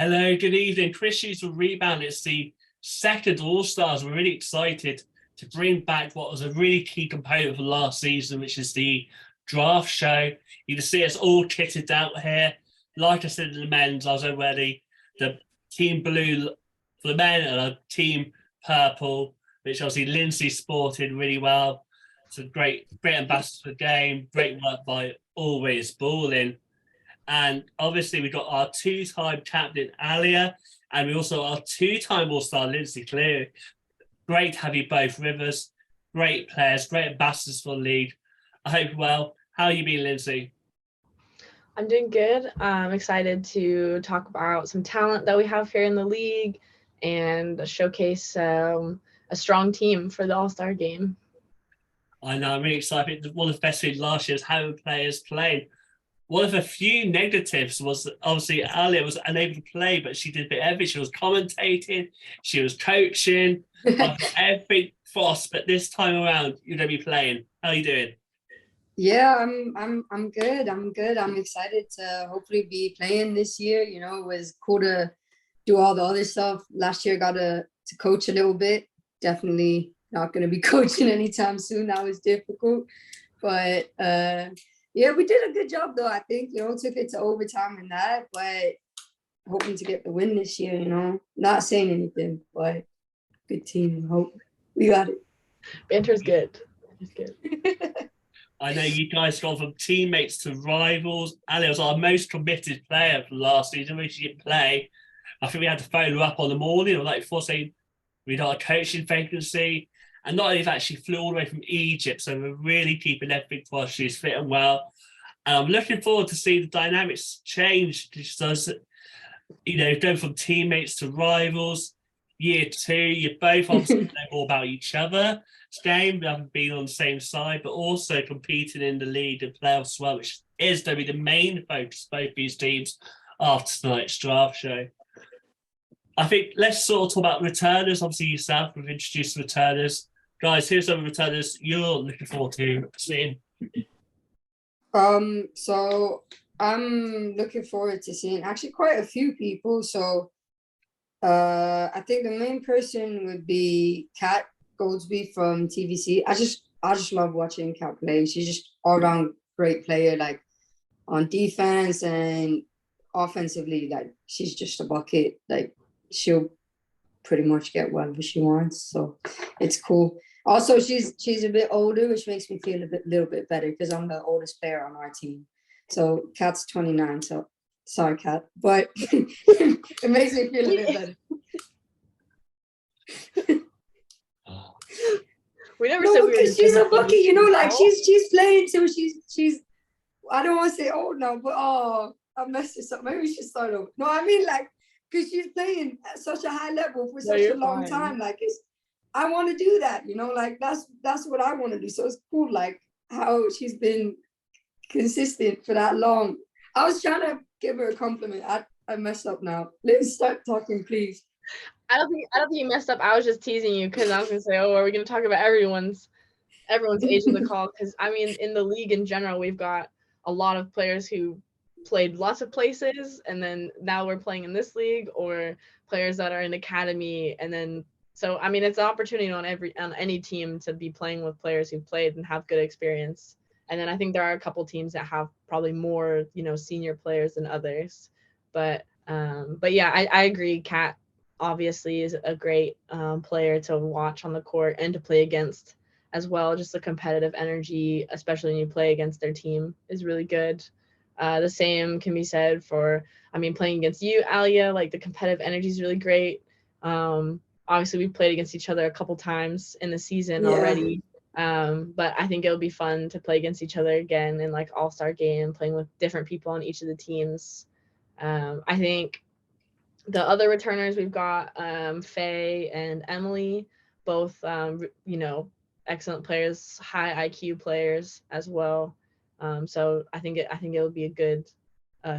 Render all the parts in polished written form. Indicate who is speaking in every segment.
Speaker 1: Hello, good evening. Chris Hughes from Rebound. It's the second All Stars. We're really excited to bring back what was a really key component for last season, which is the draft show. You can see us all kitted out here. Like I said in the men's, I was already the team blue for the men and a team purple, which obviously Lindsey sported really well. It's a great ambassador for the game. Great work by Always Balling. And obviously, we've got our two-time captain, Alia, and we also our two-time All-Star, Lindsey, Cleary. Great to have you both with us. Great players, great ambassadors for the league. I hope well. How are you been, Lindsey?
Speaker 2: I'm doing good. I'm excited to talk about some talent that we have here in the league and showcase a strong team for the All-Star game.
Speaker 1: I know, I'm really excited. One of the best things last year is how players played. One of the few negatives was obviously Alia was unable to play, but she did a bit of everything. She was commentating, she was coaching, everything for us. But this time around, you're going to be playing. How are you doing?
Speaker 3: Yeah, I'm good. I'm good. I'm excited to hopefully be playing this year. You know, it was cool to do all the other stuff. Last year, got to coach a little bit. Definitely not going to be coaching anytime soon. That was difficult, but yeah, we did a good job though. I think, you know, took it to overtime and that, but hoping to get the win this year. You know, not saying anything, but good team. Hope we got it.
Speaker 2: Banter's good. It's good.
Speaker 1: I know you guys gone from teammates to rivals. Alia was our most committed player for last season, when she didn't play. I think we had to phone her up on the morning or like before saying we got a coaching vacancy. And not only that, she flew all the way from Egypt. So we're really keeping everything for her. She's fitting well. And I'm looking forward to see the dynamics change. Because, you know, going from teammates to rivals. Year two, you both obviously know more about each other. Game, we haven't been on the same side, but also competing in the league and playoffs as well, which is going to be the main focus of both these teams after tonight's draft show. I think let's sort of talk about returners. Obviously, yourself, we've introduced returners. Guys, here's some returners you're looking forward to seeing.
Speaker 3: So I'm looking forward to seeing actually quite a few people. So I think the main person would be Kat Goldsby from TVC. I just love watching Kat play. She's just all around great player, like on defense and offensively. Like she's just a bucket. Like she'll pretty much get whatever she wants. So it's cool. Also, she's a bit older, which makes me feel a little bit better because I'm the oldest player on our team. So Kat's 29. So sorry, Kat, but it makes me feel a bit better.
Speaker 2: We never said we
Speaker 3: because she's a bucket, you know, like she's playing till she's I don't want to say old now, but I messed this up. Maybe we should start over. No, I mean like because she's playing at such a high level for such a long time. Like I want to do that, you know, like that's what I want to do. So it's cool, like how she's been consistent for that long. I was trying to give her a compliment. I messed up now. Let's start talking, please.
Speaker 2: I don't think you messed up. I was just teasing you because I was gonna say, oh, are we gonna talk about everyone's age of the call? Because I mean, in the league in general, we've got a lot of players who played lots of places, and then now we're playing in this league, or players that are in academy, and then so I mean, it's an opportunity on any team to be playing with players who've played and have good experience. And then I think there are a couple teams that have probably more, you know, senior players than others. But yeah, I agree. Kat obviously is a great player to watch on the court and to play against as well. Just the competitive energy, especially when you play against their team, is really good. The same can be said for, I mean, playing against you, Alia, like the competitive energy is really great. Obviously, we've played against each other a couple times in the season already. But I think it'll be fun to play against each other again in like all-star game, playing with different people on each of the teams. I think the other returners we've got Faye and Emily, both you know, excellent players, high IQ players as well. So I think it'll be a good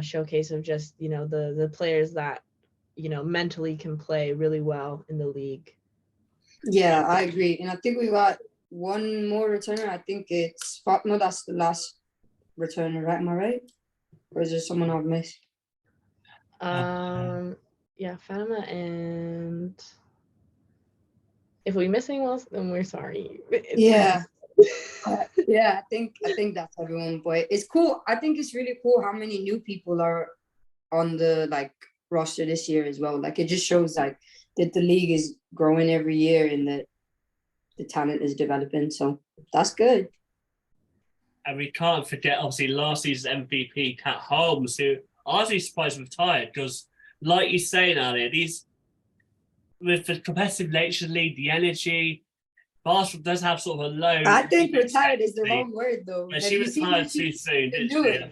Speaker 2: showcase of just, you know, the players that, you know, mentally can play really well in the league.
Speaker 3: Yeah, I agree. And I think we got one more returner. I think it's no, that's the last returner, right? Am I right? Or is there someone I've missed?
Speaker 2: Yeah, Fatima, and if we miss anyone else, then we're sorry.
Speaker 3: Yeah. Yeah, I think that's everyone. But it's cool. I think it's really cool how many new people are on the like roster this year as well. Like it just shows like that the league is growing every year and that the talent is developing. So that's good.
Speaker 1: And we can't forget, obviously, last season's MVP, Kat Holmes, who I was really surprised retired because, like you say, Alia, these with the competitive nature of the league, the energy, basketball does have sort of a low.
Speaker 3: I think retired is the wrong word though.
Speaker 1: But she retired too soon, didn't she?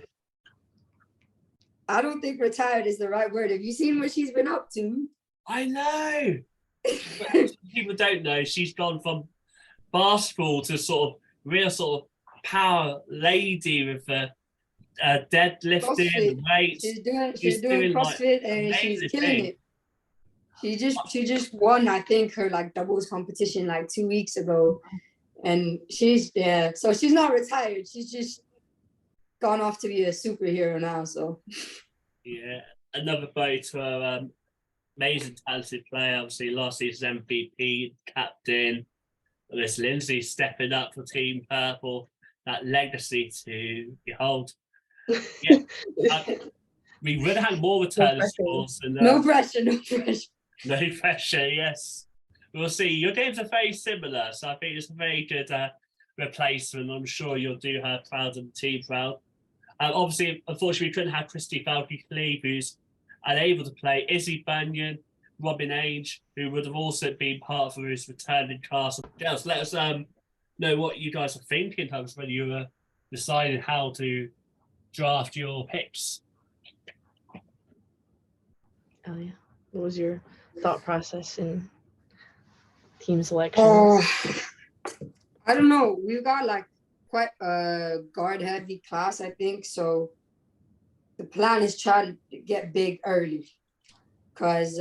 Speaker 3: I don't think retired is the right word. Have you seen what she's been up to?
Speaker 1: I know. But people don't know she's gone from basketball to sort of real sort of power lady with the deadlifting,
Speaker 3: CrossFit.
Speaker 1: weights.
Speaker 3: She's doing CrossFit, like, and she's killing it. She just won, I think, her like doubles competition like 2 weeks ago. And so she's not retired. She's just gone off to be a superhero now. So
Speaker 1: yeah, another bow to her amazing talented player, obviously last season's MVP, captain. This Lindsey stepping up for Team Purple, that legacy to behold. Yeah, we would have had more return scores.
Speaker 3: No pressure.
Speaker 1: No pressure, yes. We'll see. Your games are very similar, so I think it's a very good replacement. I'm sure you'll do her proud and the team proud. Obviously, unfortunately, we couldn't have Christy Falke-Cleave, who's unable to play, Izzy Bunyan, Robin Age, who would have also been part of his returning cast. Girls, let us know what you guys are thinking in terms of when you were deciding how to draft your picks.
Speaker 2: Alia, what was your thought process in team selection?
Speaker 3: I don't know. We've got like quite a guard heavy class, I think. So the plan is try to get big early. Cause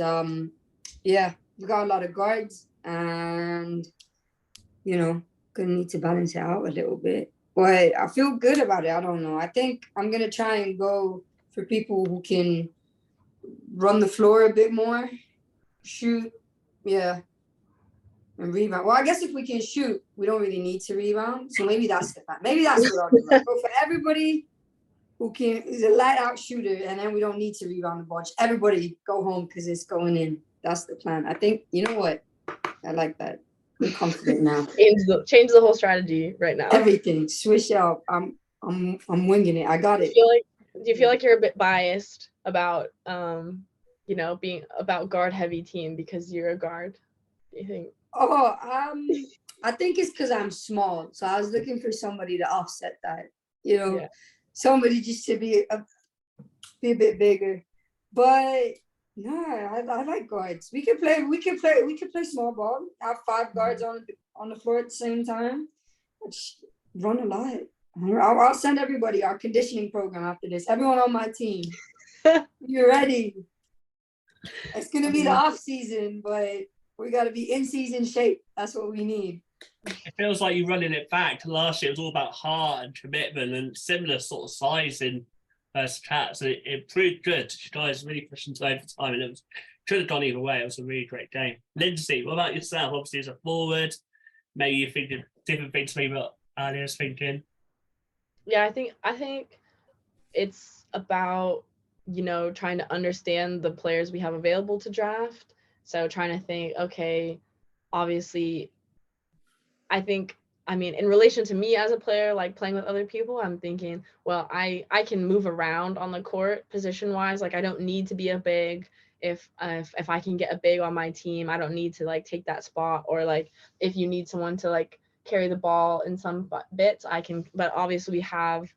Speaker 3: we got a lot of guards and gonna need to balance it out a little bit. But I feel good about it. I don't know. I think I'm gonna try and go for people who can run the floor a bit more, shoot, and rebound. Well, I guess if we can shoot, we don't really need to rebound. So maybe that's the plan. Maybe that's what I'll do. Go for everybody who is a light out shooter, and then we don't need to rebound the ball. Everybody go home because it's going in. That's the plan. I think, you know what? I like that. I'm confident now.
Speaker 2: Change the whole strategy right now.
Speaker 3: Everything. Switch out. I'm winging it. I got it.
Speaker 2: Do you feel like you're a bit biased about being about guard heavy team because you're a guard? Do you think?
Speaker 3: I think it's because I'm small. So I was looking for somebody to offset that. Somebody just to be a bit bigger. But no, I like guards. We can play small ball. Have 5 guards on the floor at the same time. Just run a lot. I'll send everybody our conditioning program after this. Everyone on my team, you're ready. It's gonna be the off season, but we got to be in season shape. That's what we need.
Speaker 1: It feels like you're running it back. Last year it was all about heart and commitment and similar sort of size in first cat. So it proved good. You guys really pushed into overtime, and it could have gone either way. It was a really great game. Lindsey, what about yourself? Obviously, as a forward, maybe you're thinking different things to me what Alia's thinking.
Speaker 2: Yeah, I think it's about trying to understand the players we have available to draft. So trying to think, okay, obviously, in relation to me as a player, like playing with other people, I'm thinking, well, I can move around on the court position wise. Like I don't need to be a big. If I can get a big on my team, I don't need to like take that spot. Or like if you need someone to like carry the ball in some bits, I can. But obviously we have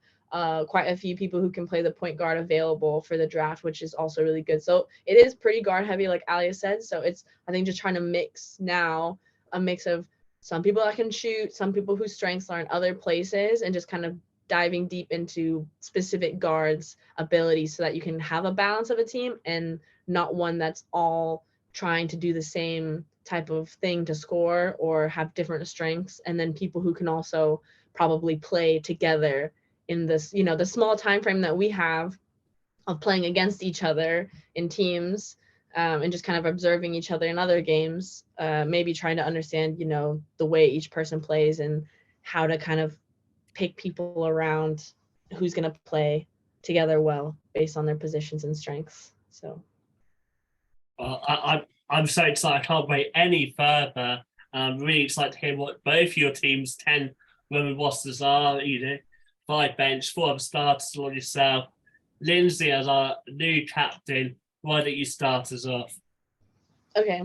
Speaker 2: quite a few people who can play the point guard available for the draft, which is also really good. So it is pretty guard heavy, like Alia said. So it's, I think, just trying to mix now a mix of some people that can shoot, some people whose strengths are in other places, and just kind of diving deep into specific guards' abilities so that you can have a balance of a team and not one that's all trying to do the same type of thing to score or have different strengths. And then people who can also probably play together in this, the small time frame that we have of playing against each other in teams. and just kind of observing each other in other games, maybe trying to understand, you know, the way each person plays and how to kind of pick people around who's going to play together well based on their positions and strengths. So
Speaker 1: I'm so excited. I can't wait any further. I'm really excited to hear what both your teams' 10 women rosters are. You know, 5 bench, 4 other starters like yourself. Lindsey, as our new captain, why don't you start us off?
Speaker 2: Okay.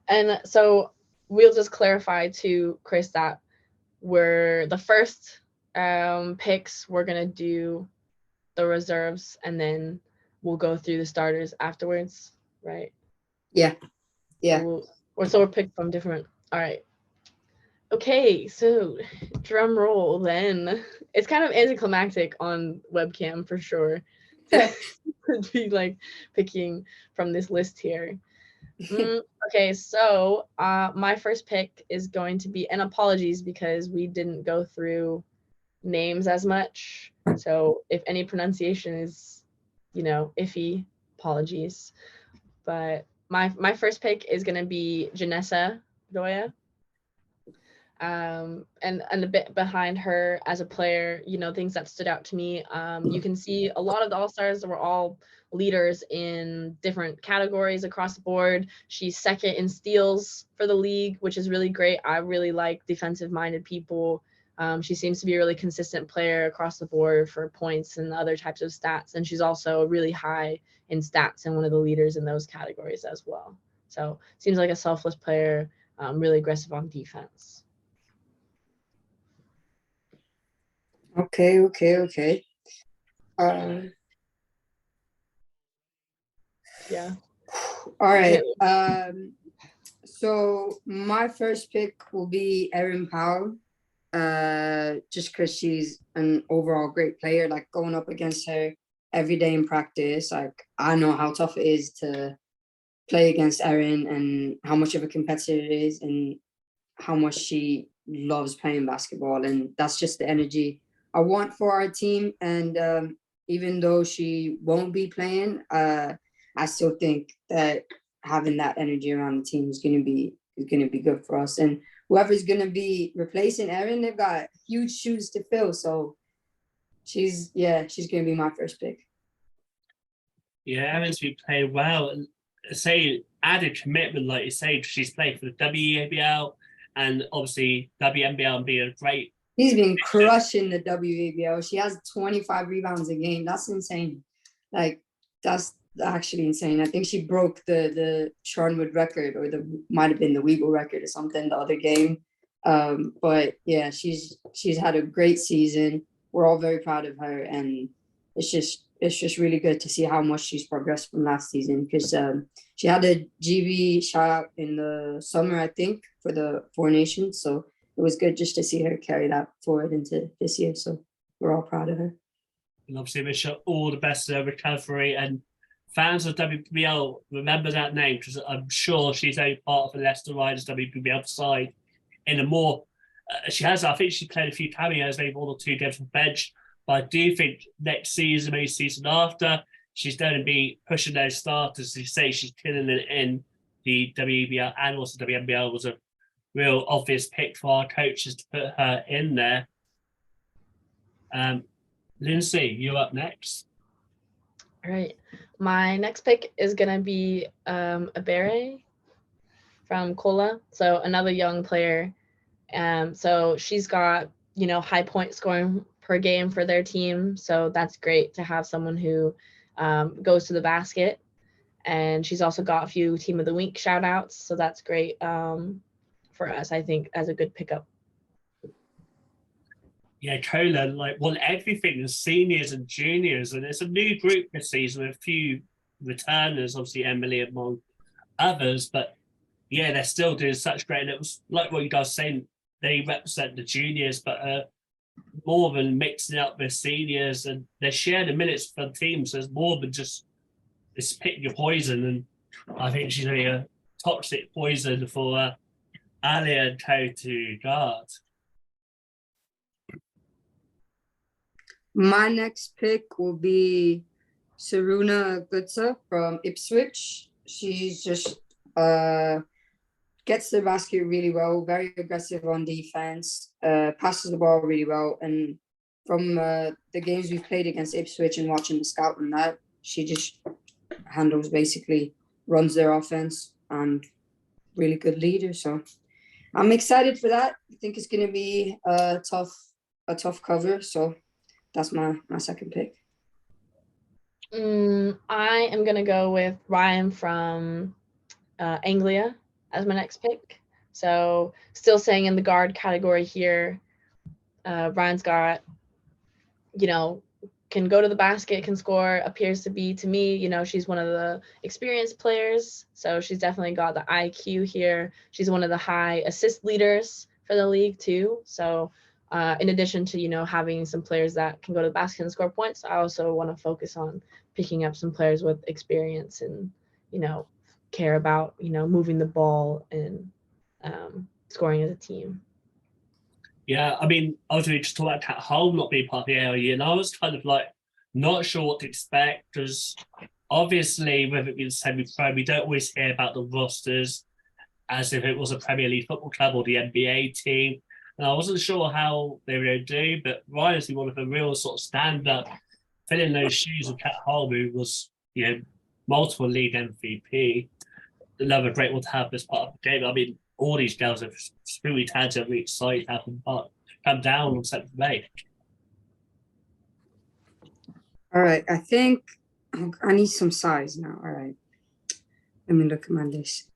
Speaker 2: And so we'll just clarify to Chris that we're the first picks, we're going to do the reserves and then we'll go through the starters afterwards, right?
Speaker 3: Yeah.
Speaker 2: So we're picked from different. All right. Okay, so drum roll then. It's kind of anticlimactic on webcam for sure. To be like picking from this list here. Okay, so my first pick is going to be, and apologies because we didn't go through names as much. So if any pronunciation is, you know, iffy, apologies. But my first pick is going to be Janessa Doya. And a bit behind her as a player, you know, things that stood out to me. You can see a lot of the All-Stars were all leaders in different categories across the board. She's second in steals for the league, which is really great. I really like defensive-minded people. She seems to be a really consistent player across the board for points and other types of stats. And she's also really high in stats and one of the leaders in those categories as well. So seems like a selfless player, really aggressive on defense.
Speaker 3: Okay.
Speaker 2: Yeah.
Speaker 3: All right. So my first pick will be Erin Powell. Just because she's an overall great player, like going up against her every day in practice. Like I know how tough it is to play against Erin and how much of a competitor it is and how much she loves playing basketball. And that's just the energy I want for our team. And even though she won't be playing, I still think that having that energy around the team is gonna be good for us. And whoever's gonna be replacing Erin, they've got huge shoes to fill. So she's gonna be my first pick.
Speaker 1: Yeah, Erin's been playing well. And say added commitment, like you say, she's played for the WNBL and obviously WNBL and being a great.
Speaker 3: He's been crushing the WNBL. She has 25 rebounds a game. That's insane. Like that's actually insane. I think she broke the Charnwood record, or might have been the Weagle record or something the other game. But yeah, she's had a great season. We're all very proud of her, and it's just really good to see how much she's progressed from last season, because she had a GB shot in the summer, I think, for the Four Nations. So it was good just to see her carry that forward into this year. So we're all proud of her.
Speaker 1: And obviously wish her all the best in her recovery. And fans of WNBL, remember that name, because I'm sure she's only part of the Leicester Riders WNBL side in a more. I think she played a few cameos, maybe 1 or 2 games from bench. But I do think next season, maybe season after, she's going to be pushing those starters. To say she's killing it in the WNBL and also WNBL was a real obvious pick for our coaches to put her in there. Lindsey, you're up next.
Speaker 2: All right. My next pick is going to be Abere from Kola. So another young player. So she's got, you know, high point scoring per game for their team. So that's great to have someone who goes to the basket. And she's also got a few Team of the Week shout outs. So that's great for us, I think, as a good pickup.
Speaker 1: Yeah, Kola won everything as seniors and juniors, and it's a new group this season with a few returners, obviously Emily among others, but yeah, they're still doing such great. And it was like what you guys saying, they represent the juniors, but more than mixing up with seniors, and they share the minutes for the team, so it's more than just it's pick your poison. And I think she's really a toxic poison for Alia and Co to guard.
Speaker 3: My next pick will be Saruna Gutsa from Ipswich. She's just gets the basket really well, very aggressive on defense, passes the ball really well. And from the games we've played against Ipswich and watching the scout and that, she just handles, basically runs their offense, and really good leader. So I'm excited for that. I think it's going to be a tough cover. So that's my second pick.
Speaker 2: I am going to go with Ryan from Anglia as my next pick. So still staying in the guard category here. Ryan's got, can go to the basket, can score, appears to be, to me, she's one of the experienced players. So she's definitely got the IQ here. She's one of the high assist leaders for the league too. So in addition to, having some players that can go to the basket and score points, I also want to focus on picking up some players with experience and, care about, moving the ball and scoring as a team.
Speaker 1: Yeah, I mean, obviously, we just talked about Cat Hole not being part of the area, and I was kind of like not sure what to expect because obviously, whether it be the semi-pro, we don't always hear about the rosters as if it was a Premier League football club or the NBA team. And I wasn't sure how they were going to do, but Ryan's one of the real sort of stand-up, filling those shoes of Cat Hole, who was, multiple league MVP. Another great one to have as part of the game. I mean, all these girls are really talented, really excited to have them come down on 7th of May.
Speaker 3: All right, I think I need some size now. All right, let me look at my list.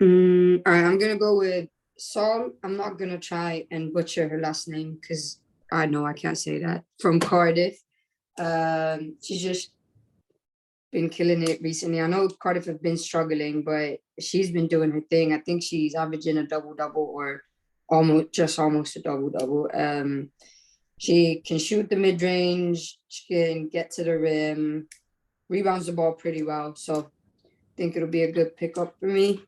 Speaker 3: All right, I'm gonna go with Sol. I'm not gonna try and butcher her last name because I know I can't say that. From Cardiff, she's just been killing it recently. I know Cardiff have been struggling, but she's been doing her thing. I think she's averaging a double-double or almost a double-double. She can shoot the mid-range. She can get to the rim, rebounds the ball pretty well. So I think it'll be a good pickup for me.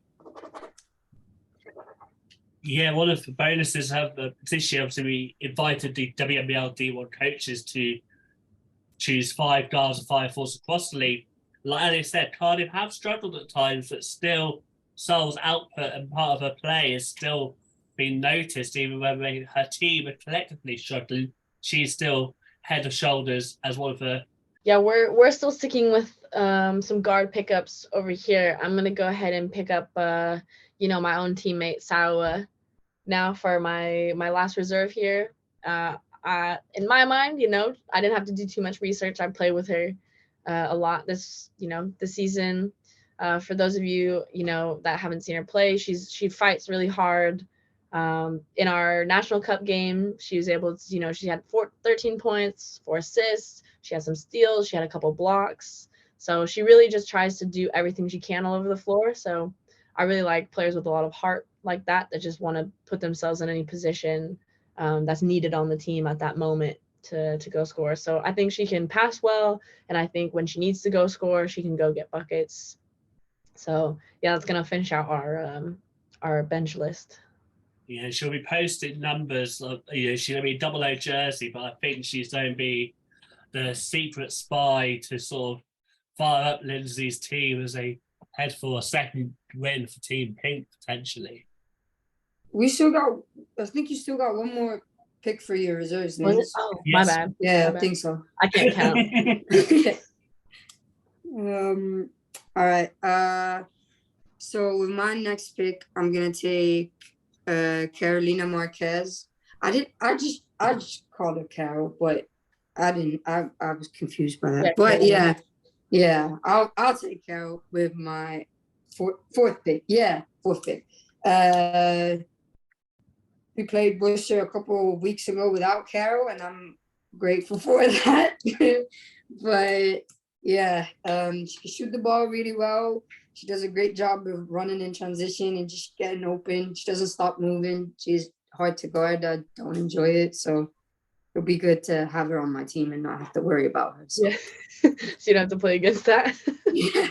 Speaker 1: Yeah, one of the bonuses of this year, obviously, we invited the WNBL D1 coaches to choose 5 guards and 5 forwards across the league. Like Alia said, Cardiff have struggled at times, but still Sol's output and part of her play is still being noticed, even when her team are collectively struggling. She's still head and shoulders as one of the...
Speaker 2: Yeah, we're still sticking with some guard pickups over here. I'm going to go ahead and pick up, my own teammate, Shabrawy, now for my last reserve here. In my mind, I didn't have to do too much research. I played with her a lot this season. For those of you, that haven't seen her play, she fights really hard. In our National Cup game, she was able to, she had 13 points, 4 assists. She had some steals. She had a couple blocks. So she really just tries to do everything she can all over the floor. So I really like players with a lot of heart like that just want to put themselves in any position that's needed on the team at that moment to go score. So I think she can pass well, and I think when she needs to go score, she can go get buckets. So yeah, that's gonna finish out our bench list.
Speaker 1: Yeah, she'll be posting numbers. She's gonna be double O jersey, but I think she's going to be the secret spy to sort of fire up Lindsey's team as they head for a second win for Team Pink potentially.
Speaker 3: I think you still got one more pick for your reserves.
Speaker 2: Was it? Oh, yes. My bad.
Speaker 3: Yeah,
Speaker 2: my bad.
Speaker 3: I think so.
Speaker 2: I can't count.
Speaker 3: All right. So with my next pick, I'm gonna take Carolina Marquez. I just called her Carol, but I didn't. I was confused by that. Yeah, but yeah. I'll take Carol with my fourth pick. Yeah, fourth pick. We played Worcester a couple of weeks ago without Carol, and I'm grateful for that. But yeah, she can shoot the ball really well. She does a great job of running in transition and just getting open. She doesn't stop moving. She's hard to guard. I don't enjoy it. So it'll be good to have her on my team and not have to worry about her. So.
Speaker 2: Yeah. So you don't have to play against that.
Speaker 3: Yeah.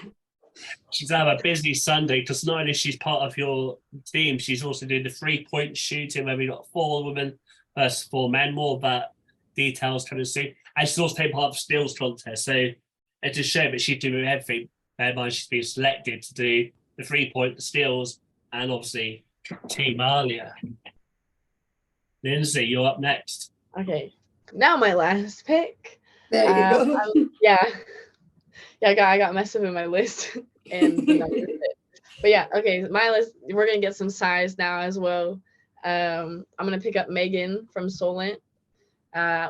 Speaker 1: She's had a busy Sunday because not only she's part of your team, she's also doing the 3-point shooting where we got 4 women versus 4 men. More of that details coming soon. And she's also taking part of the steals contest. So it's a shame that she's doing everything. bear in mind she's been selected to do the 3-point, the steals, and obviously Team Alia. Lindsey, you're up next.
Speaker 2: Okay, now my last pick.
Speaker 3: There you go.
Speaker 2: Yeah, I got messed up in my list and the numbers fit. But yeah, okay, my list. We're gonna get some size now as well. I'm gonna pick up Megan from Solent.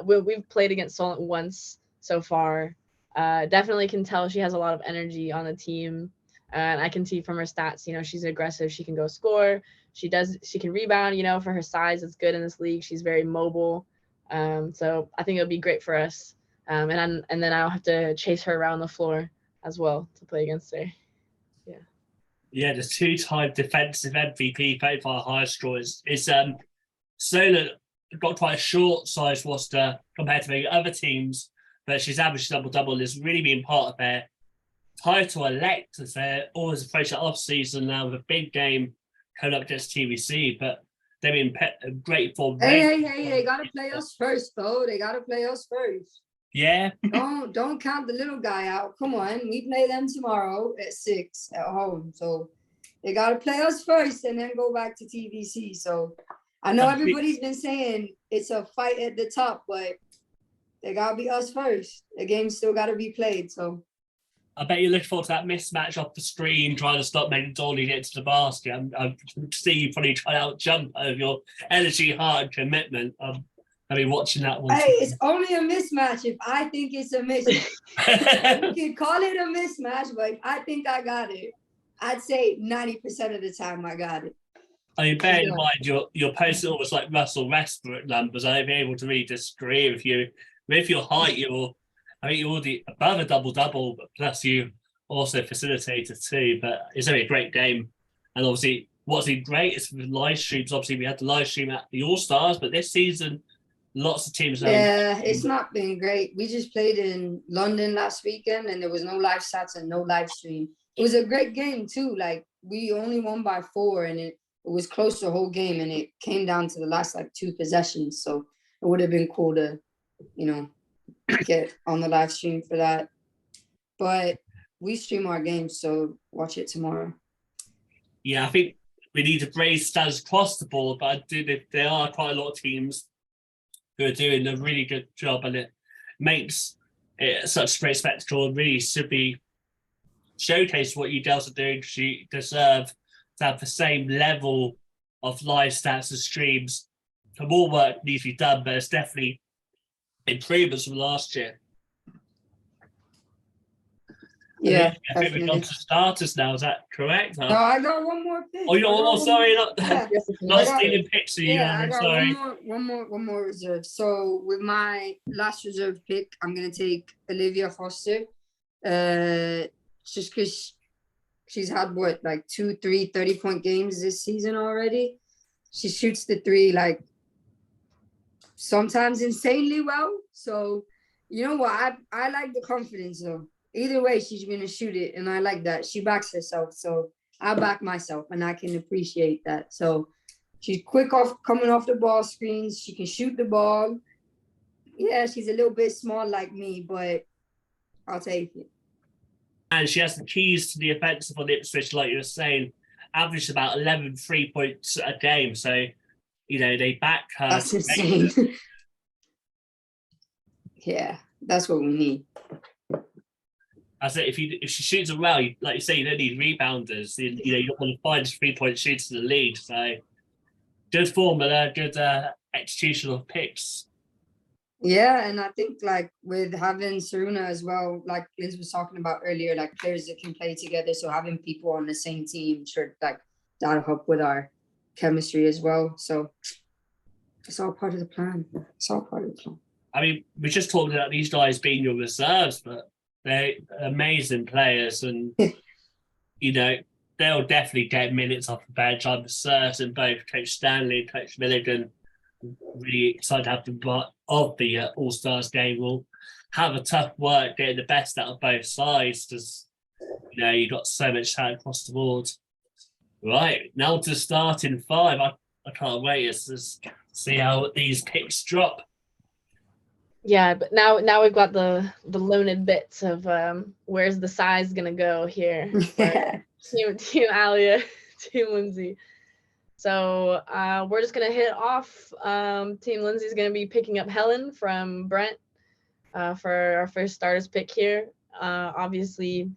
Speaker 2: We've played against Solent once so far. Definitely can tell she has a lot of energy on the team, and I can see from her stats. You know, she's aggressive. She can go score. She can rebound. You know, for her size, it's good in this league. She's very mobile. So I think it'll be great for us. And then I'll have to chase her around the floor as well to play against her.
Speaker 1: Yeah, the 2-time defensive MVP voted by highest scorers is Solent got quite a short size roster compared to the other teams, but she's averaged double-double and has really been part of their title elect as they're always approaching the off-season now with a big game coming up against TVC, but they've been great form.
Speaker 3: Hey, they gotta play us first, though. They gotta play us first.
Speaker 1: Yeah.
Speaker 3: Don't count the little guy out. Come on, we play them tomorrow at 6 at home. So they gotta play us first and then go back to TVC. So I know everybody's been saying it's a fight at the top, but they gotta be us first. The game still gotta be played. So
Speaker 1: I bet you're looking forward to that mismatch off the screen, trying to stop Megan Dawley get to the basket. I see you probably try to out jump over your energy, heart, and commitment. I've been watching that one.
Speaker 3: Hey, it's only a mismatch if I think it's a mismatch. You can call it a mismatch, but I think I got it. I'd say 90% of the time I got it.
Speaker 1: I mean, bear in mind, you're posting almost like Russell Westbrook numbers. I'd be able to really disagree with you. With your height, you're already above a double-double, but plus you also facilitated too. But it's only a great game. And obviously, what's been great is with live streams. Obviously, we had the live stream at the All Stars, but this season, lots of teams.
Speaker 3: Yeah, it's not been great. We just played in London last weekend, and there was no live stats and no live stream. It was a great game too. Like, we only won by 4, and it was close the whole game, and it came down to the last 2 possessions. So it would have been cool to, get on the live stream for that. But we stream our games, so watch it tomorrow.
Speaker 1: Yeah, I think we need to raise stats across the board, but I do think there are quite a lot of teams who are doing a really good job, and it makes it such a great spectacle and really should be showcase what you girls are doing, because you deserve to have the same level of live stats and streams. The more work needs to be done, but it's definitely improvements from last year.
Speaker 3: Yeah,
Speaker 1: I think we've gone to starters now. Is that correct?
Speaker 3: No, I got one more pick.
Speaker 1: Oh, you got one more? Sorry, not
Speaker 3: got
Speaker 1: stealing picks of you.
Speaker 3: I got
Speaker 1: sorry.
Speaker 3: one more reserve. So with my last reserve pick, I'm gonna take Olivia Foster. Just because she's had 2, 3 30-point games this season already. She shoots the 3 sometimes insanely well. So you know what? I like the confidence though. Either way, she's gonna shoot it, and I like that. She backs herself, so I back myself, and I can appreciate that. So she's quick coming off the ball screens. She can shoot the ball. Yeah, she's a little bit small like me, but I'll take it.
Speaker 1: And she has the keys to the offensive on Ipswich, like you were saying, averaged about 11 3-points a game. So, they back her.
Speaker 3: That's insane. Yeah, that's what we need.
Speaker 1: I said, if she shoots it well, like you say, you don't need rebounders. You don't want to find 3-point shooters in the league. So, good formula, good execution of picks.
Speaker 3: Yeah, and I think with having Saruna as well, like Liz was talking about earlier, players that can play together. So having people on the same team, sure, that'll help with our chemistry as well. So it's all part of the plan.
Speaker 1: I mean, we just talked about these guys being your reserves, but they're amazing players, and they'll definitely get minutes off the bench. I'm certain both Coach Stanley and Coach Milligan, really excited to have them part of the All Stars game. Will have a tough work getting the best out of both sides, because you've got so much talent across the board. Right, now to starting 5. I can't wait to see how these picks drop.
Speaker 2: Yeah, but now we've got the limited bits of where's the size gonna go here for team Alia, team Lindsey. So we're just gonna hit off. Team Lindsey's gonna be picking up Helen from Brent for our first starters pick here. Obviously,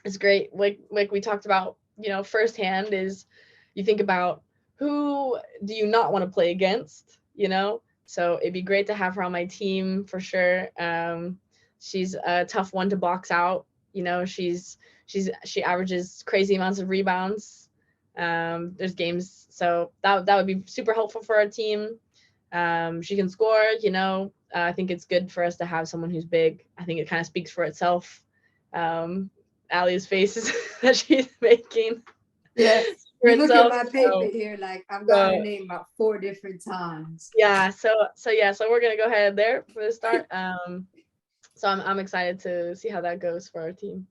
Speaker 2: it's great. Like we talked about, firsthand is you think about who do you not want to play against, So it'd be great to have her on my team for sure. She's a tough one to box out. She averages crazy amounts of rebounds. There's games, so that would be super helpful for our team. She can score. I think it's good for us to have someone who's big. I think it kind of speaks for itself. Alia's faces that she's making.
Speaker 3: Yeah.
Speaker 2: For
Speaker 3: Look
Speaker 2: itself,
Speaker 3: at my paper here. Like I've got her name about 4 different times.
Speaker 2: Yeah. So we're gonna go ahead there for the start. So I'm excited to see how that goes for our team.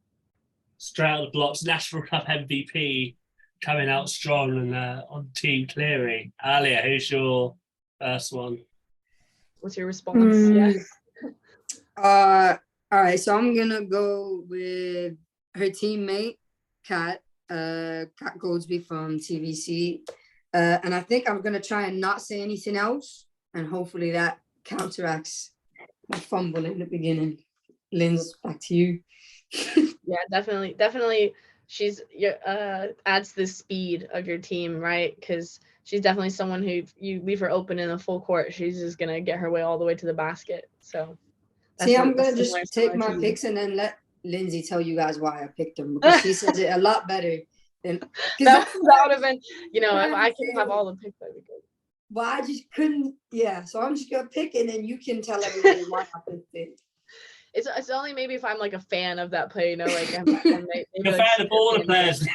Speaker 1: Straight out the blocks, National Cup MVP coming out strong and on Team Cleary. Alia, who's your first one?
Speaker 2: What's your response? Yeah.
Speaker 3: All right. So I'm gonna go with her teammate, Kat Goldsby from TVC. And I think I'm gonna try and not say anything else, and hopefully that counteracts my fumble in the beginning. Linz, back to you.
Speaker 2: Yeah, definitely. She's adds the speed of your team, right? Because she's definitely someone who you leave her open in the full court, she's just gonna get her way all the way to the basket. So
Speaker 3: I'm gonna just take my picks and then let Lindsay tell you guys why I picked them, because she says it a lot better than
Speaker 2: that would have been, if I could have all the picks, that'd be good.
Speaker 3: But I just couldn't. Yeah, so I'm just gonna pick it, and you can tell everybody why I picked it.
Speaker 2: It's only maybe if I'm like a fan of that player, like I'm
Speaker 1: a fan of all the players.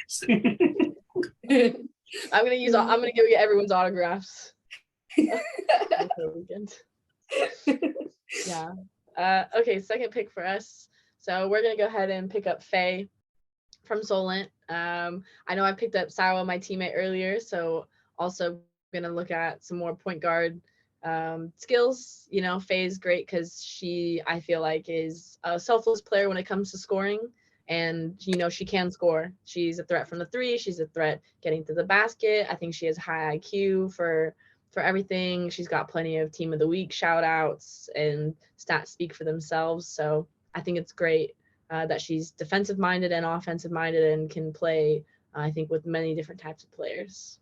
Speaker 2: I'm gonna go get everyone's autographs. Yeah. Okay, second pick for us. So we're gonna go ahead and pick up Faye from Solent. I know I picked up Sarah, my teammate, earlier, so also gonna look at some more point guard skills. Faye is great because I feel like is a selfless player when it comes to scoring, and she can score. She's a threat from the 3. She's a threat getting to the basket. I think she has high IQ for everything. She's got plenty of team of the week shout outs, and stats speak for themselves. So I think it's great that she's defensive minded and offensive minded and can play, I think, with many different types of players.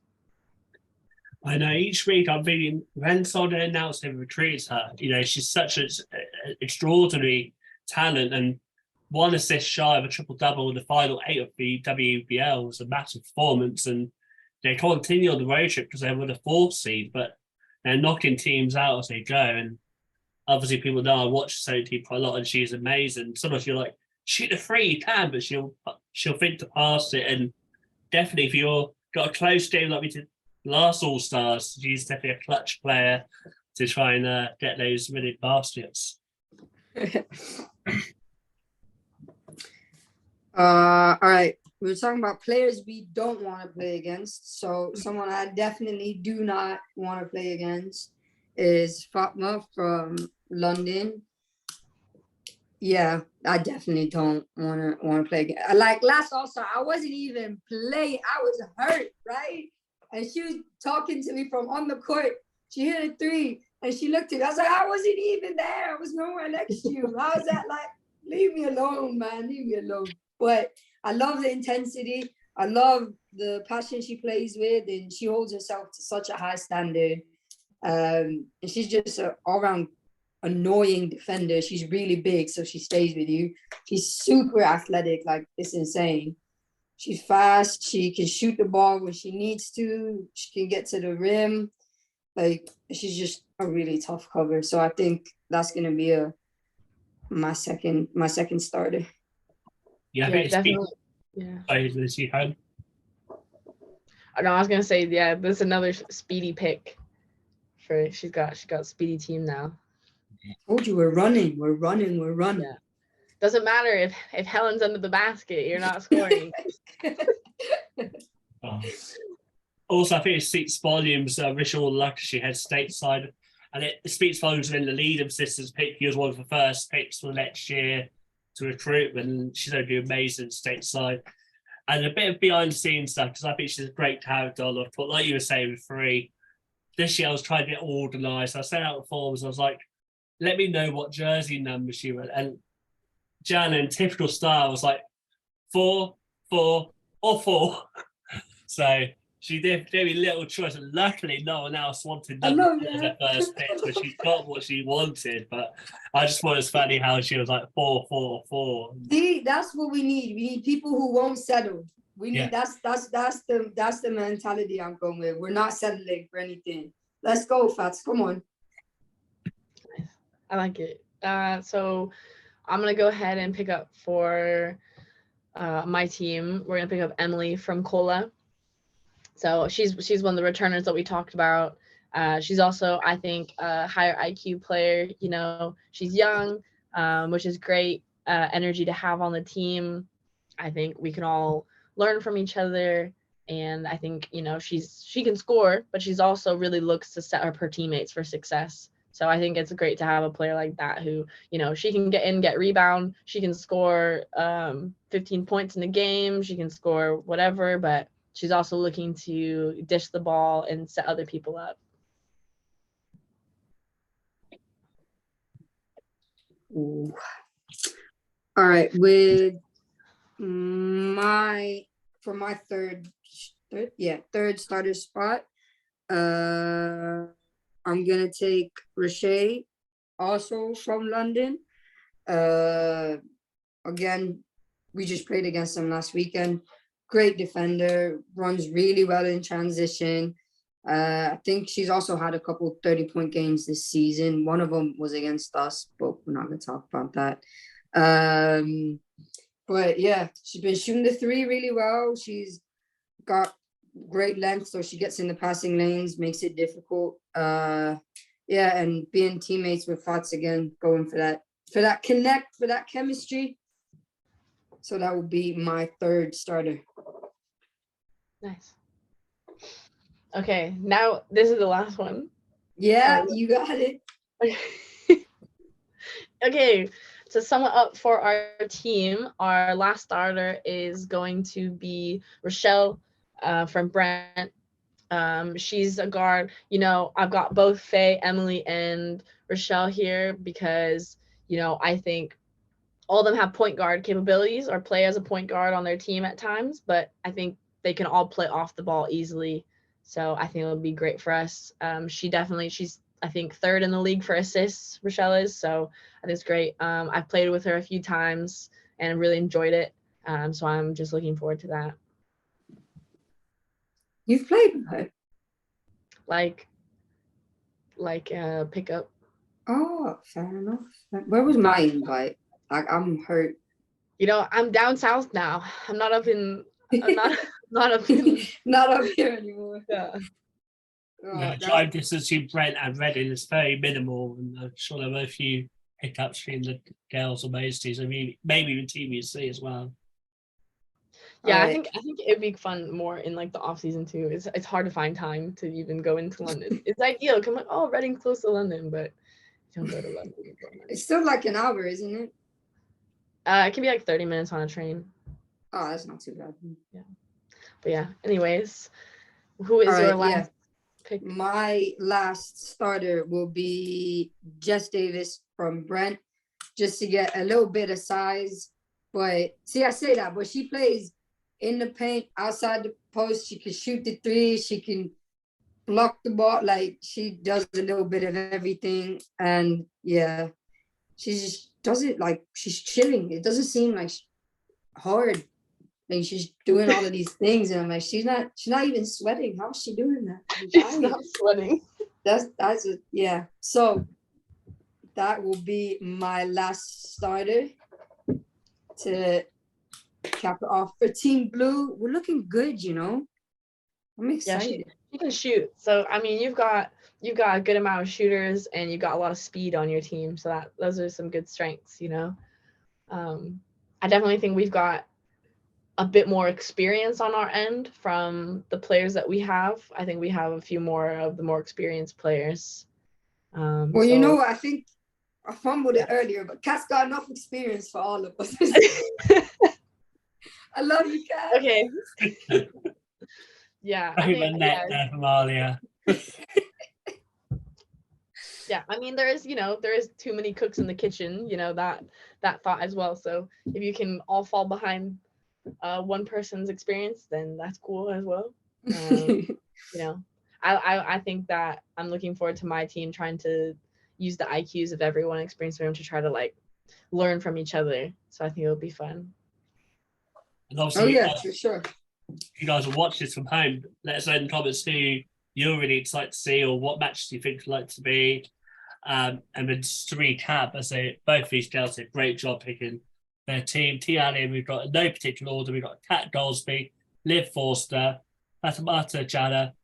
Speaker 1: I know each week I'm thinking when Solid announced they retreats her, she's such an extraordinary talent, and 1 assist shy of a triple-double in the final 8 of the WNBL was a massive performance, and they continue on the road trip because they were the 4th seed, but they're knocking teams out as they go, and obviously people know I watch Solid team quite a lot, and she's amazing. Sometimes you're like, shoot a 3, you can, but she'll think to pass it, and definitely if you've got a close game like we did last All Stars, she's definitely a clutch player to try and get those winning baskets.
Speaker 3: All right. We were talking about players we don't want to play against. So someone I definitely do not want to play against is Fatma from London. Yeah, I definitely don't want to play again. Like last All-Star, I wasn't even playing. I was hurt, right? And she was talking to me from on the court. She hit a 3, and she looked at me. I was like, I wasn't even there. I was nowhere next to you. How is that? Like, leave me alone, man. Leave me alone. But I love the intensity. I love the passion she plays with, and she holds herself to such a high standard. And she's just an all-around annoying defender. She's really big, so she stays with you. She's super athletic. Like, it's insane. She's fast. She can shoot the ball when she needs to. She can get to the rim. Like, she's just a really tough cover. So I think that's gonna be my second starter.
Speaker 1: Yeah,
Speaker 2: definitely. Yeah.
Speaker 1: Is she home?
Speaker 2: No, I was gonna say, yeah, this is another speedy pick. She's got speedy team now.
Speaker 3: I told you we're running. Yeah.
Speaker 2: Doesn't matter if Helen's under the basket, you're not scoring.
Speaker 1: Also, I think it speaks volumes. Wish all luck she heads stateside And it speaks volumes when the lead of sisters pick you as one of the first picks for the next year to recruitment. And she's going to do amazing stateside. And a bit of behind the scenes stuff, because I think she's great to have on. But like you were saying with Free, this year I was trying to get organised. I sent out the forms. I was like, let me know what jersey number she went. And Jan, in typical style, was like 4, 4, or 4. So she gave me a little choice, and luckily no one else wanted number 4 as her first pick, so she got what she wanted. But I just thought it was funny how she was like 4, 4, 4.
Speaker 3: See, that's what we need. We need people who won't settle. We need that's the mentality I'm going with. We're not settling for anything. Let's go, Fats. Come on.
Speaker 2: I like it. So I'm gonna go ahead and pick up for my team. We're gonna pick up Emily from Cola. So she's one of the returners that we talked about. She's also, I think, a higher IQ player. You know, she's young, which is great energy to have on the team. I think we can all learn from each other, and I think, you know, she can score, but she's also really looks to set up her teammates for success. So I think it's great to have a player like that who, you know, she can get in, get rebound, she can score 15 points in a game, she can score whatever, but she's also looking to dish the ball and set other people up.
Speaker 3: Ooh. All right, with my third starter spot, I'm gonna take Rashay, also from London. Again, we just played against them last weekend. Great defender, runs really well in transition. I think she's also had a couple 30-point games this season. One of them was against us, but we're not going to talk about that. But yeah, she's been shooting the 3 really well. She's got great length, so she gets in the passing lanes, makes it difficult. Yeah, and being teammates with Fats again, going for that connect, for that chemistry. So that would be my third starter.
Speaker 2: Nice. Okay, now this is the last one.
Speaker 3: Yeah, you got it.
Speaker 2: Okay, to sum it up for our team, our last starter is going to be Rochelle from Brent. She's a guard. You know, I've got both Faye, Emily, and Rochelle here because, you know, I think all of them have point guard capabilities or play as a point guard on their team at times, but I think they can all play off the ball easily. So I think it would be great for us. She's I think 3rd in the league for assists, Rochelle is. So I think it's great. I've played with her a few times and really enjoyed it. So I'm just looking forward to that.
Speaker 3: You've played with her?
Speaker 2: Like pickup.
Speaker 3: Oh, fair enough. Where was my invite? Like, I'm hurt.
Speaker 2: You know, I'm down south now. I'm not up in. I'm not up in.
Speaker 3: Not up here anymore.
Speaker 2: Yeah.
Speaker 1: The drive distance between Brent and Reading is very minimal, and I'm sure there were a few hiccups between the girls on those teams. I mean, maybe even Team UC as well.
Speaker 2: Yeah, I think it'd be fun more in like the off season too. It's hard to find time to even go into London. It's ideal. Come like, oh, Reading's close to London, but you don't go to London.
Speaker 3: It's still like an hour, isn't it?
Speaker 2: It can be like 30 minutes on a train.
Speaker 3: Oh, that's not too bad.
Speaker 2: Yeah, but yeah. Anyways, who is your last pick?
Speaker 3: My last starter will be Jess Davis from Brent, just to get a little bit of size. But see, I say that, but she plays in the paint, outside the post. She can shoot the 3. She can block the ball. Like, she does a little bit of everything. And yeah, she just does it like she's chilling. It doesn't seem like hard. Like, she's doing all of these things, and I'm like, she's not even sweating. How is she doing that?
Speaker 2: She's not sweating.
Speaker 3: Yeah. So that will be my last starter to cap it off for Team Blue. We're looking good, you know. I'm excited.
Speaker 2: Yeah, she can shoot. So I mean, you've got a good amount of shooters, and you've got a lot of speed on your team. So those are some good strengths, you know. I definitely think we've got a bit more experience on our end from the players that we have. I think we have a few more of the more experienced players.
Speaker 3: Well, you know, I think I fumbled it earlier, but Kat's got enough experience for all of us. I love you, Kat.
Speaker 2: Okay. Yeah, I
Speaker 1: Over
Speaker 2: mean,
Speaker 1: net there from Alia.
Speaker 2: yeah, I mean, there is too many cooks in the kitchen, that thought as well. So if you can all fall behind one person's experience, then that's cool as well. I think that I'm looking forward to my team trying to use the IQs of everyone experiencing room to try to like learn from each other. So I think it'll be fun.
Speaker 1: And obviously,
Speaker 3: for sure.
Speaker 1: If you guys will watch this from home, let us know in the comments who you're really excited to see or what matches you think you'd like to be. And then just to recap, I say both these girls did a great job picking their team. Alia, we've got in no particular order. We've got Kat Goldsby, Liv Forster, Fatimata Jana,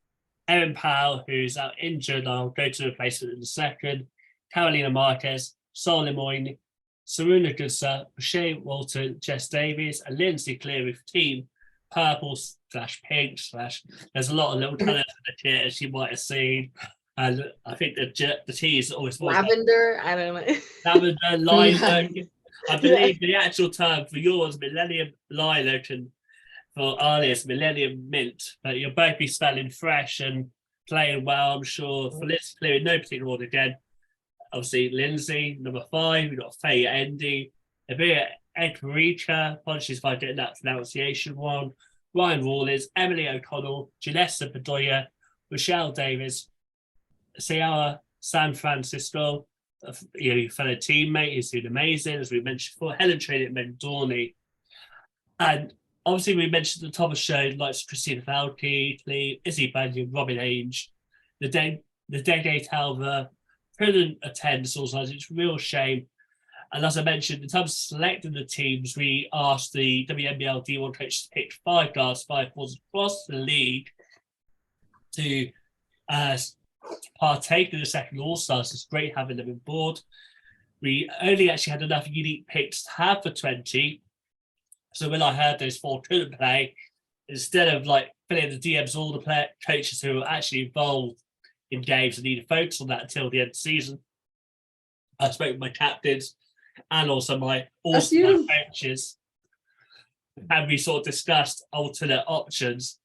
Speaker 1: Erin Powell, who's out injured. I'll go to the replacement in a second. Carolina Marquez, Sol Lemoyne, Saruna Goodsir, Shea Walton, Jess Davies, and Lindsey Cleary for team purple/pink/ there's a lot of little colours in the kit, as you might have seen. And I think the T is always
Speaker 2: lavender. I don't know.
Speaker 1: Lavender, lilac. I believe the actual term for yours, Millennium Lilac, and for Alia's Millennium Mint. But you'll both be smelling fresh and playing well, I'm sure. For Lindsey Cleary, no particular order again. Obviously, Lindsey, number 5. We've got Faye Endy, Abia Ekricha, apologies if I get that pronunciation wrong. Ryan Rawlins, Emily O'Connell, Janessa Bedoya, Michelle Davis, Ciara San Francisco, your fellow teammate who's doing amazing, as we mentioned before, Helen Traded Mendorni. And obviously, we mentioned at the top of the show, like Christina Falke, Izzy Banyan, Robin Ainge, the Dede Talver couldn't attend, so it's a real shame. And as I mentioned, in terms of selecting the teams, we asked the WNBL D1 coach to pick 5 guards, 5 forwards across the league to partake in the second All Stars. It's great having them on board. We only actually had enough unique picks to have for 20. So when I heard those 4 couldn't play, instead of like filling the DMs, all the coaches who were actually involved in games and need to focus on that until the end of the season, I spoke with my captains and also my coaches, and we sort of discussed alternate options.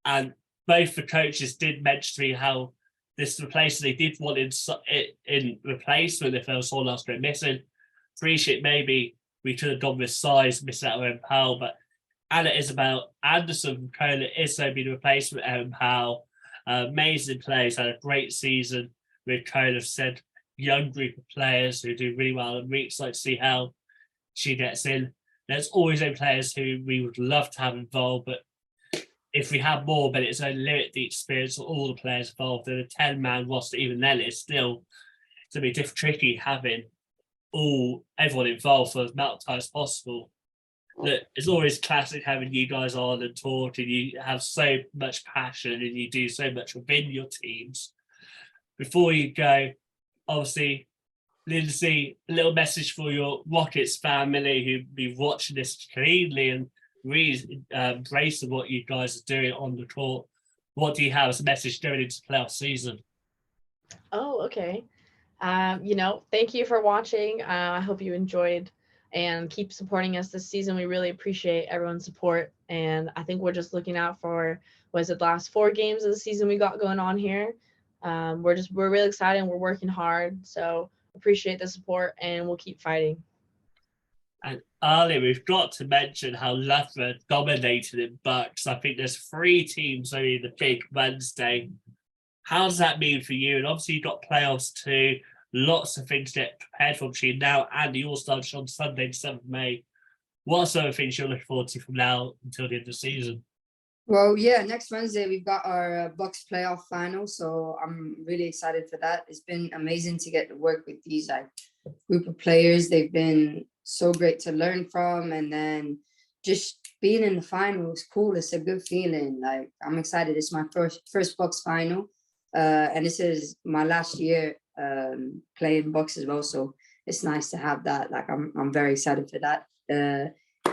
Speaker 1: And both the coaches did mention to me how this replacement they did want in replacement if there was someone else going missing. Appreciate maybe we could have gone with size, missing out on Powell, but Anna Isabel Anderson Cola is going to be the replacement of Erin Powell. Amazing players, had a great season with Cola, said young group of players who do really well, and we're excited to see how she gets in. There's always players who we would love to have involved, but if we have more, but it's only limit the experience of all the players involved in a 10-man roster. Even then, it's still to be tricky having everyone involved for as much time as possible. That it's always classic having you guys on and talk, and you have so much passion and you do so much within your teams. Before you go, obviously, Lindsey, a little message for your Rockets family who be watching this cleanly and really embracing what you guys are doing on the court. What do you have as a message going into the playoff season?
Speaker 2: Oh, okay. Thank you for watching. I hope you enjoyed and keep supporting us this season. We really appreciate everyone's support. And I think we're just looking out for, the last 4 games of the season we got going on here. We're really excited and we're working hard. So appreciate the support and we'll keep fighting.
Speaker 1: And Alia, we've got to mention how Loughborough dominated in Bucks. I think there's 3 teams only in the big Wednesday. How does that mean for you? And obviously you've got playoffs too. Lots of things to get prepared for between now and the All-Stars on Sunday, the 7th of May. What are some of the things you're looking forward to from now until the end of the season?
Speaker 3: Well, yeah, next Wednesday we've got our Bucks playoff final, so I'm really excited for that. It's been amazing to get to work with these group of players. They've been so great to learn from, and then just being in the final is cool. It's a good feeling. I'm excited. It's my first Bucks final, and this is my last year playing Bucks as well. So it's nice to have that. I'm very excited for that.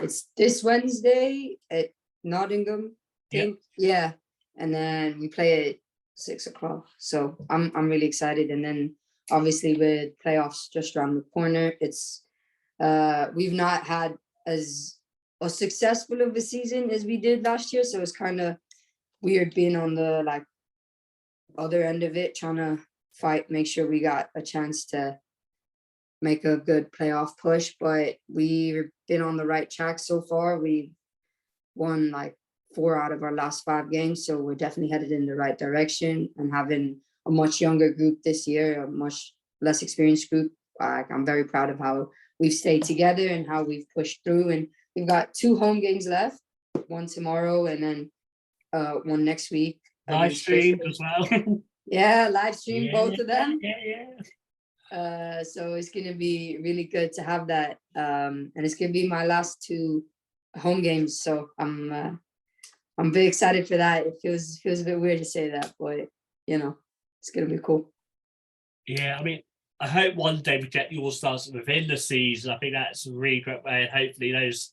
Speaker 3: It's this Wednesday at Nottingham. Yeah, and then we play at 6 o'clock. So I'm really excited. And then obviously with playoffs just around the corner, it's we've not had as successful of a season as we did last year. So it's kind of weird being on the like other end of it, trying to fight, make sure we got a chance to make a good playoff push. But we've been on the right track so far. We've won like 4 out of our last 5 games. So we're definitely headed in the right direction, and having a much younger group this year, a much less experienced group. I'm very proud of how we've stayed together and how we've pushed through. And we've got 2 home games left, one tomorrow and then one next week.
Speaker 1: Live stream as well.
Speaker 3: Yeah, live stream, both of them.
Speaker 1: Yeah.
Speaker 3: So it's gonna be really good to have that. And it's gonna be my last 2 home games. So I'm very excited for that. It feels a bit weird to say that, but you know, it's gonna be cool.
Speaker 1: Yeah, I mean, I hope one day we get the All Stars within the season. I think that's a really great way. And hopefully those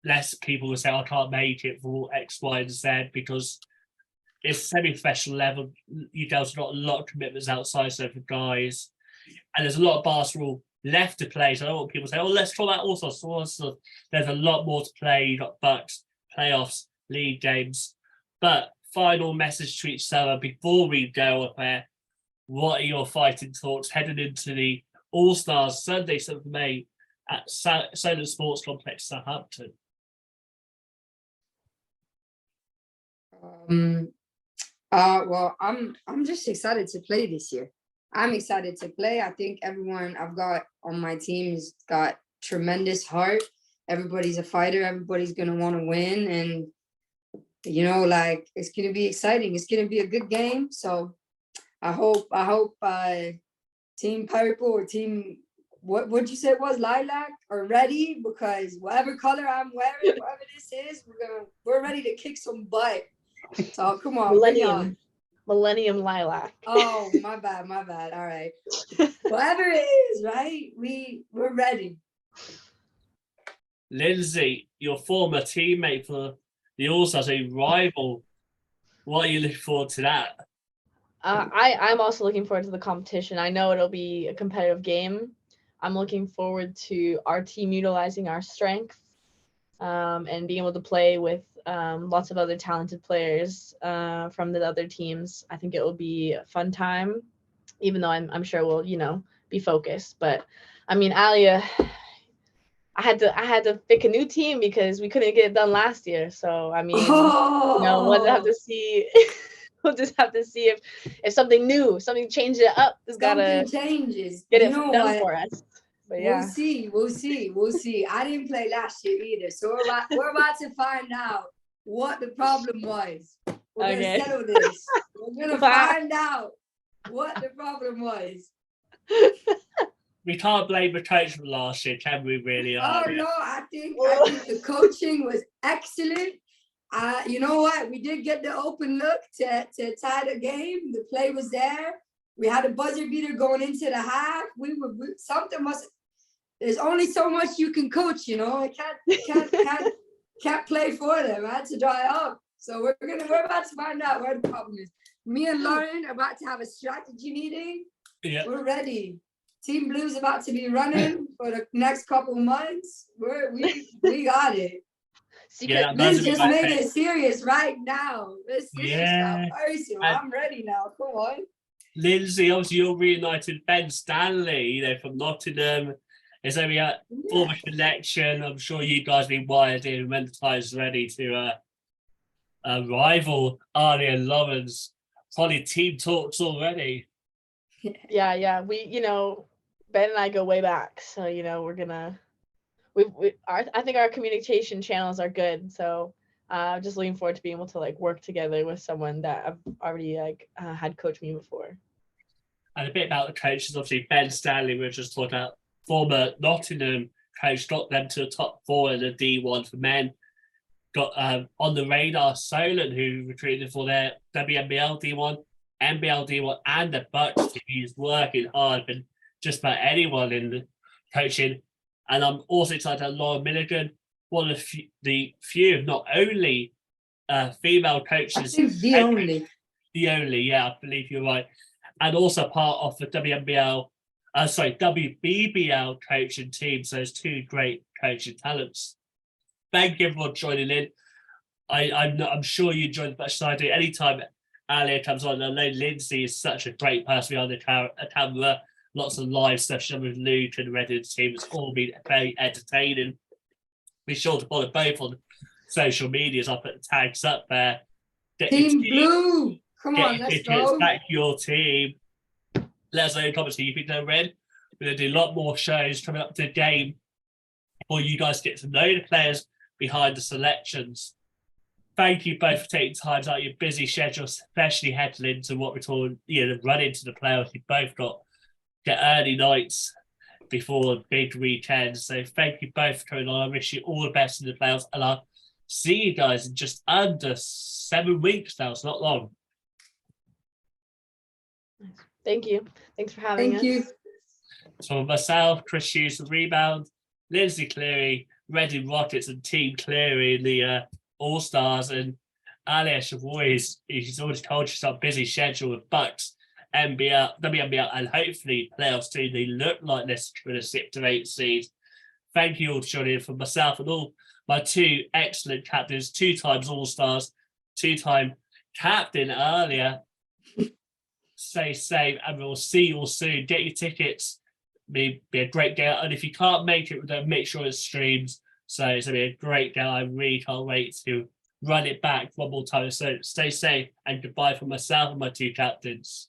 Speaker 1: less people will say, I can't make it for X, Y, and Z, because it's semi-professional level. You guys have got a lot of commitments outside, so for guys. And there's a lot of basketball left to play. So I don't want people to say, oh, let's talk about All Stars. There's a lot more to play. You've got Bucks, playoffs, league games. But final message to each other before we go up there. What are your fighting thoughts heading into the All Stars Sunday, 7th of May at Solent Sports Complex, Southampton?
Speaker 3: Well, I'm just excited to play this year. I'm excited to play. I think everyone I've got on my team's got tremendous heart. Everybody's a fighter. Everybody's gonna want to win, and you know, like, it's gonna be exciting. It's gonna be a good game. So I hope Team Purple or Team what you say it was, Lilac, are ready, because whatever color I'm wearing, whatever this is, we're ready to kick some butt. So come on,
Speaker 2: Millennium Lilac.
Speaker 3: Oh, my bad. All right. Whatever it is, right? We're ready.
Speaker 1: Lindsey, your former teammate for the All Stars, a rival. What are you looking forward to that?
Speaker 2: I'm also looking forward to the competition. I know it'll be a competitive game. I'm looking forward to our team utilizing our strength and being able to play with lots of other talented players from the other teams. I think it will be a fun time, even though I'm sure we'll, be focused. But I mean, Alia, I had to pick a new team because we couldn't get it done last year. So I mean, we'll have to see. We'll just have to see if something new, something changes it up. It's gotta
Speaker 3: changes.
Speaker 2: Get it done for us. But yeah.
Speaker 3: We'll see. I didn't play last year either, so we're about to find out what the problem was. We're gonna settle this. We're gonna find out what the problem was.
Speaker 1: We can't blame the coach from last year, can we? Really?
Speaker 3: Oh no, I think the coaching was excellent. You know what? We did get the open look to tie the game. The play was there. We had a buzzer beater going into the half. There's only so much you can coach, I can't play for them. I had to dry up. So we're about to find out where the problem is. Me and Lauren are about to have a strategy meeting.
Speaker 1: Yeah.
Speaker 3: We're ready. Team Blue's about to be running for the next couple months. We got it. Liz just made it serious right now. This just got personal. I'm ready now. Come on.
Speaker 1: Lindsey, obviously you're reunited Ben Stanley, from Nottingham. It's only a former connection. I'm sure you guys have been wired in when the time's ready to rival Alia and Lawrence. Probably team talks already.
Speaker 2: Yeah. We, Ben and I go way back. So, we're gonna I think our communication channels are good. So just looking forward to being able to work together with someone that I've already had coached me before.
Speaker 1: And a bit about the coaches, obviously Ben Stanley, we were just talking about, former Nottingham coach, got them to the top 4 in the D1 for men. Got on the radar Solent, who recruited for their WNBL D1, NBL D1, and the Bucks team. He's working hard for just about anyone in the coaching. And I'm also excited about Laura Milligan, one of the few, not only female coaches.
Speaker 3: I think the only,
Speaker 1: yeah, I believe you're right. and also part of the WBBL coaching team. So there's two great coaching talents. Thank you for joining in. I'm sure you enjoyed as much as I do. Anytime Alia comes on, I know Lindsey is such a great person behind the camera. Lots of live sessions with Luke and Reddit's team. It's all been very entertaining. Be sure to follow both on social medias. I'll put the tags up there.
Speaker 3: Team Blue, come on, let's go.
Speaker 1: Back your team. Let us know in the comments who you think they're red. We're going to do a lot more shows coming up to the game for you guys to get to know the players behind the selections. Thank you both for taking time out of your busy schedule, especially heading into what we're calling, the run into the playoffs. You both got the early nights before big weekends. So thank you both for coming on. I wish you all the best in the playoffs, and I'll see you guys in just under 7 weeks now. It's not long.
Speaker 2: Thank you. Thanks for having us.
Speaker 3: Thank you.
Speaker 1: So myself, Chris Hughes from Rebound, Lindsey Cleary, Reading Rockets and Team Cleary in the All Stars, and Alia Shabrawy, he's always told you some busy schedule with Bucks, NBL, WNBL, and hopefully playoffs too. They look like this for the 6 to 8 seeds. Thank you all for joining in. For myself and all my 2 excellent captains, 2 times All Stars, 2-time captain Alia. Stay safe, and we'll see you all soon. Get your tickets. Be a great game. And if you can't make it, then make sure it streams. So it's going to be a great game. I really can't wait to run it back one more time. So stay safe, and goodbye from myself and my 2 captains.